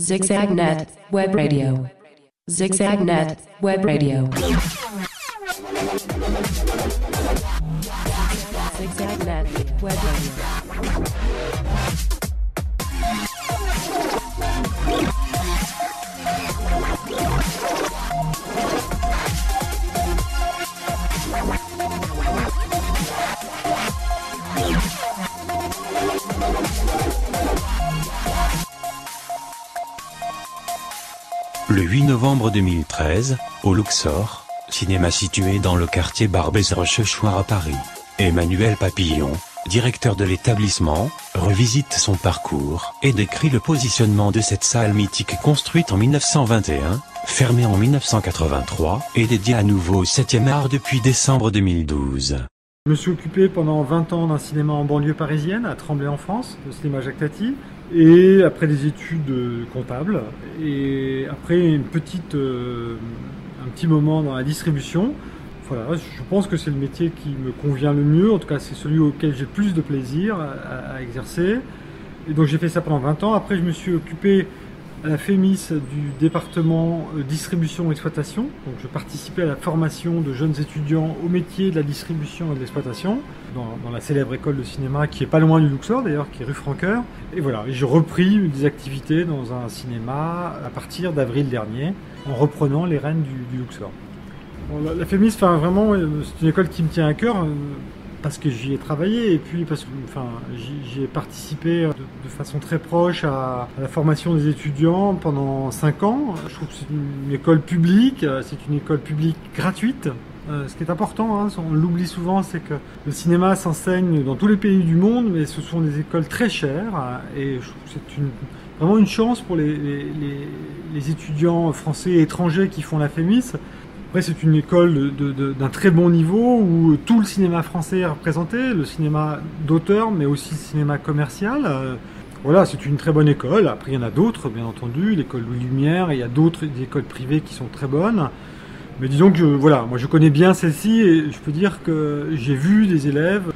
ZigZagNet Web Radio. ZigZagNet Web Radio. ZigZagNet Web Radio. Le 8 novembre 2013, au Luxor, cinéma situé dans le quartier Barbès-Rochechouart à Paris, Emmanuel Papillon, directeur de l'établissement, revisite son parcours et décrit le positionnement de cette salle mythique construite en 1921, fermée en 1983 et dédiée à nouveau au 7e art depuis décembre 2012. Je me suis occupé pendant 20 ans d'un cinéma en banlieue parisienne, à Tremblay en France, le cinéma Jacques Tati, et après des études comptables, et après un petit moment dans la distribution. Voilà, je pense que c'est le métier qui me convient le mieux, en tout cas c'est celui auquel j'ai plus de plaisir à exercer. Et donc j'ai fait ça pendant 20 ans. Après je me suis occupé à la FEMIS du département distribution et exploitation. Donc je participais à la formation de jeunes étudiants au métier de la distribution et de l'exploitation, dans la célèbre école de cinéma qui est pas loin du Luxor d'ailleurs, qui est rue Francoeur. Et voilà, j'ai repris des activités dans un cinéma à partir d'avril dernier, en reprenant les rênes du Luxor. Bon, la FEMIS, vraiment, c'est une école qui me tient à cœur, parce que j'y ai travaillé et puis parce que j'y ai participé de façon très proche à la formation des étudiants pendant 5 ans. Je trouve que c'est une école publique gratuite. Ce qui est important, on l'oublie souvent, c'est que le cinéma s'enseigne dans tous les pays du monde, mais ce sont des écoles très chères et je trouve que c'est vraiment une chance pour les étudiants français et étrangers qui font la FEMIS. Après, c'est une école d'un très bon niveau où tout le cinéma français est représenté, le cinéma d'auteur, mais aussi le cinéma commercial. Voilà, c'est une très bonne école. Après, il y en a d'autres, bien entendu, l'école Louis Lumière, et il y a d'autres écoles privées qui sont très bonnes. Mais disons que, moi je connais bien celle-ci et je peux dire que j'ai vu des élèves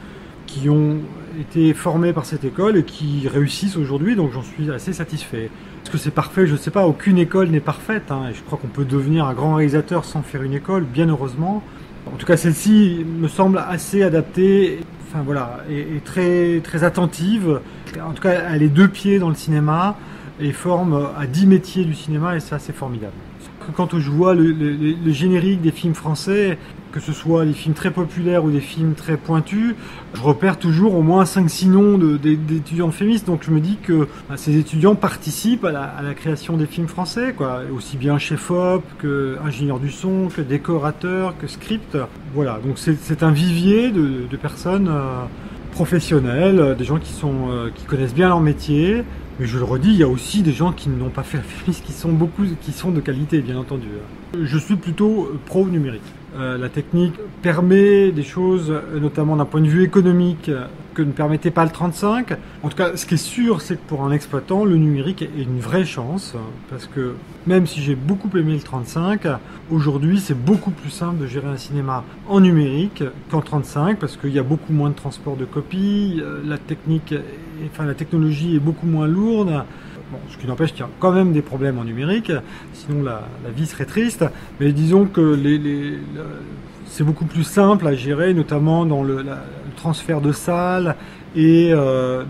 qui ont été formés par cette école et qui réussissent aujourd'hui, donc j'en suis assez satisfait. Est-ce que c'est parfait? Je ne sais pas, aucune école n'est parfaite, et je crois qu'on peut devenir un grand réalisateur sans faire une école, bien heureusement. En tout cas, celle-ci me semble assez adaptée, et très, très attentive. En tout cas, elle est 2 pieds dans le cinéma et forme à 10 métiers du cinéma, et ça, c'est formidable. Quand je vois le générique des films français, que ce soit les films très populaires ou des films très pointus, je repère toujours au moins 5-6 noms d'étudiants de FEMIS, donc je me dis que ces étudiants participent à la création des films français, quoi. Aussi bien chef-op, que ingénieur du son, que décorateur, que script. Voilà, donc c'est un vivier de personnes professionnelles, des gens qui connaissent bien leur métier. Mais je le redis, il y a aussi des gens qui n'ont pas fait la FEMIS, qui sont de qualité, bien entendu. Je suis plutôt pro numérique. La technique permet des choses, notamment d'un point de vue économique, que ne permettait pas le 35. En tout cas, ce qui est sûr, c'est que pour un exploitant, le numérique est une vraie chance, parce que même si j'ai beaucoup aimé le 35, aujourd'hui, c'est beaucoup plus simple de gérer un cinéma en numérique qu'en 35, parce qu'il y a beaucoup moins de transport de copies, la technologie est beaucoup moins lourde. Bon, ce qui n'empêche qu'il y a quand même des problèmes en numérique, sinon la vie serait triste. Mais disons que c'est beaucoup plus simple à gérer, notamment dans le transfert de salles et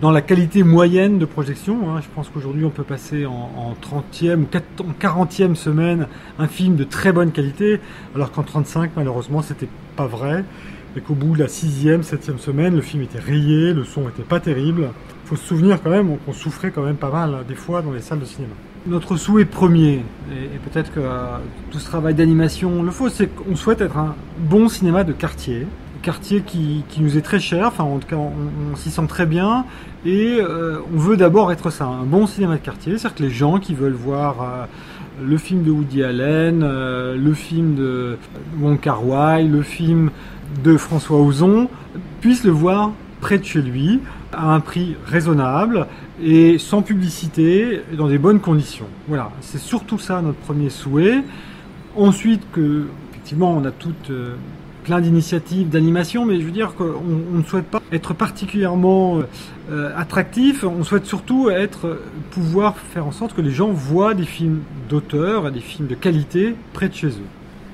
dans la qualité moyenne de projection. Je pense qu'aujourd'hui on peut passer en 30e ou en 40e semaine un film de très bonne qualité, alors qu'en 35 malheureusement c'était pas vrai. Et qu'au bout de la 6e, 7e semaine, le film était rayé, le son était pas terrible. Il faut se souvenir quand même qu'on souffrait quand même pas mal des fois dans les salles de cinéma. Notre souhait premier, et peut-être que tout ce travail d'animation le faut, c'est qu'on souhaite être un bon cinéma de quartier. Quartier qui nous est très cher, en tout cas on s'y sent très bien, et on veut d'abord être ça, un bon cinéma de quartier, c'est-à-dire que les gens qui veulent voir le film de Woody Allen, le film de Wong Kar-wai, le film de François Ozon, puissent le voir près de chez lui, à un prix raisonnable et sans publicité, dans des bonnes conditions. Voilà, c'est surtout ça notre premier souhait. Ensuite, effectivement, on a toute plein d'initiatives d'animation, mais je veux dire qu'on ne souhaite pas être particulièrement attractif, on souhaite surtout pouvoir faire en sorte que les gens voient des films d'auteur, des films de qualité près de chez eux.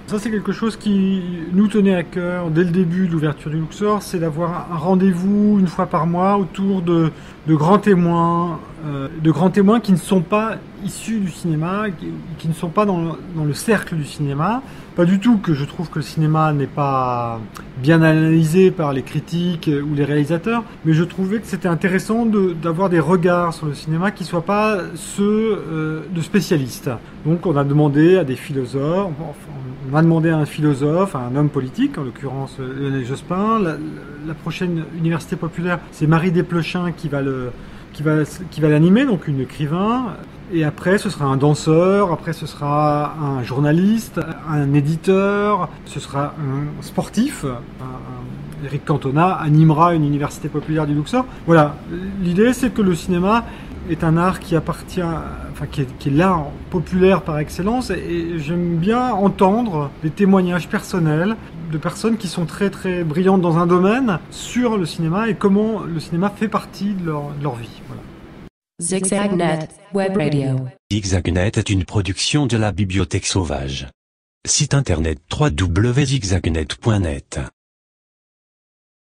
Ça, c'est quelque chose qui nous tenait à cœur dès le début de l'ouverture du Luxor, c'est d'avoir un rendez-vous une fois par mois autour de grands témoins qui ne sont pas issus du cinéma, qui ne sont pas dans le cercle du cinéma. Pas du tout que je trouve que le cinéma n'est pas bien analysé par les critiques ou les réalisateurs, mais je trouvais que c'était intéressant d'avoir des regards sur le cinéma qui ne soient pas ceux de spécialistes. Donc on a demandé à des philosophes, on a demandé à un philosophe, à un homme politique, en l'occurrence Lionel Jospin. La prochaine université populaire, c'est Marie Desplechin qui va l'animer, donc une écrivain. Et après, ce sera un danseur, après ce sera un journaliste, un éditeur, ce sera un sportif. Eric Cantona animera une université populaire du Luxor. Voilà, l'idée c'est que le cinéma est un art qui appartient, qui est l'art populaire par excellence, et j'aime bien entendre des témoignages personnels de personnes qui sont très très brillantes dans un domaine sur le cinéma et comment le cinéma fait partie de leur vie. Voilà. ZigZagNet Web Radio. ZigZagNet est une production de la Bibliothèque Sauvage. Site internet www.zigzagnet.net